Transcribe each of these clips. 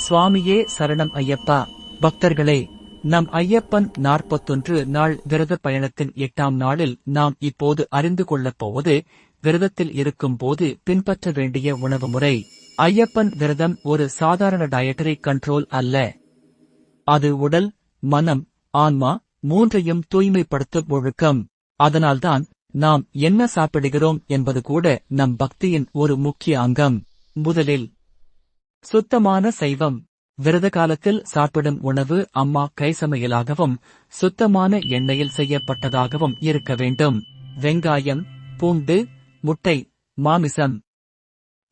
சுவாமியே சரணம் ஐயப்பா. பக்தர்களே, நம் ஐயப்பன் 41 நாள் விரத பயணத்தின் 8ஆம் நாளில் நாம் இப்போது அறிந்து கொள்ளப் போவது விரதத்தில் இருக்கும் போது பின்பற்ற வேண்டிய உணவு முறை. ஐயப்பன் விரதம் ஒரு சாதாரண டயட்டரி கண்ட்ரோல் அல்ல. அது உடல், மனம், ஆன்மா மூன்றையும் தூய்மைப்படுத்தும் ஒழுக்கம். அதனால்தான் நாம் என்ன சாப்பிடுகிறோம் என்பது கூட நம் பக்தியின் ஒரு முக்கிய அங்கம். முதலில் சுத்தமான சைவம். விரத காலத்தில் சாப்பிடும் உணவு அம்மா கைசமையலாகவும் சுத்தமான எண்ணெயில் செய்யப்பட்டதாகவும் இருக்க வேண்டும். வெங்காயம், பூண்டு, முட்டை, மாமிசம்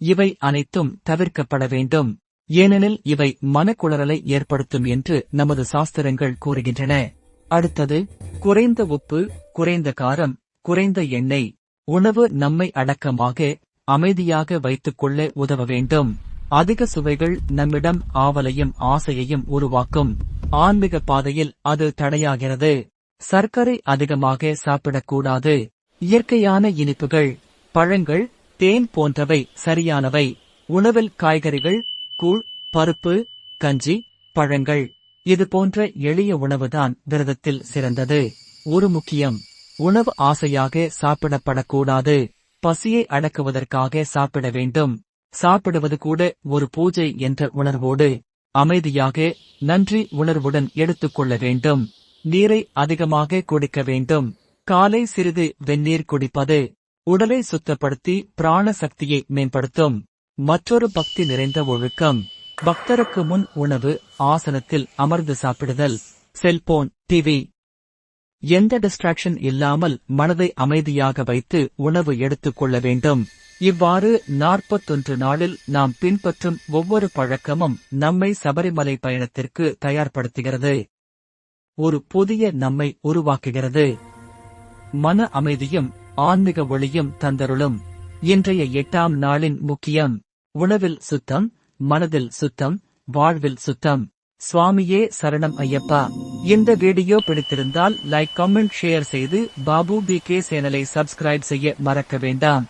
இவை அனைத்தும் தவிர்க்கப்பட வேண்டும். ஏனெனில் இவை மனக்குளறலை ஏற்படுத்தும் என்று நமது சாஸ்திரங்கள் கூறுகின்றன. அடுத்தது குறைந்த உப்பு, குறைந்த காரம், குறைந்த எண்ணெய். உணவு நம்மை அடக்கமாக, அமைதியாக வைத்துக் கொள்ள உதவ வேண்டும். அதிக சுவைகள் நம்மிடம் ஆவலையும் ஆசையையும் உருவாக்கும். ஆன்மீக பாதையில் அது தடையாகிறது. சர்க்கரை அதிகமாக சாப்பிடக்கூடாது. இயற்கையான இனிப்புகள், பழங்கள், தேன் போன்றவை சரியானவை. உணவில் காய்கறிகள், கூழ், பருப்பு, கஞ்சி, பழங்கள் இது போன்ற எளிய உணவுதான் விரதத்தில் சிறந்தது. ஒரு முக்கியம், உணவு ஆசையாக சாப்பிடப்படக்கூடாது. பசியை அடக்குவதற்காக சாப்பிட வேண்டும். சாப்பிடுவது கூட ஒரு பூஜை என்ற உணர்வோடு, அமைதியாக, நன்றி உணர்வுடன் எடுத்துக்கொள்ள வேண்டும். நீரை அதிகமாக குடிக்க வேண்டும். காலை சிறிது வெந்நீர் குடிப்பது உடலை சுத்தப்படுத்தி பிராண சக்தியை மேம்படுத்தும். மற்றொரு பக்தி நிறைந்த ஒழுக்கம், பக்தருக்கு முன் உணவு ஆசனத்தில் அமர்ந்து சாப்பிடுதல். செல்போன், டிவி எந்த டிஸ்ட்ராக்ஷன் இல்லாமல் மனதை அமைதியாக வைத்து உணவு எடுத்துக் கொள்ள வேண்டும். இவ்வாறு 41 நாளில் நாம் பின்பற்றும் ஒவ்வொரு பழக்கமும் நம்மை சபரிமலை பயணத்திற்கு தயார்படுத்துகிறது. ஒரு புதிய நம்மை உருவாக்குகிறது. மன அமைதியும் ஆன்மீக ஒளியும் தந்தருளும். இன்றைய 8ஆம் நாளின் முக்கியம், உணவில் சுத்தம், மனதில் சுத்தம், வாழ்வில் சுத்தம். சுவாமியே சரணம் ஐயப்பா. இந்த வீடியோ பிடித்திருந்தால் லைக், கமெண்ட், ஷேர் செய்து பாபு BK சேனலை சப்ஸ்கிரைப் செய்ய மறக்க வேண்டாம்.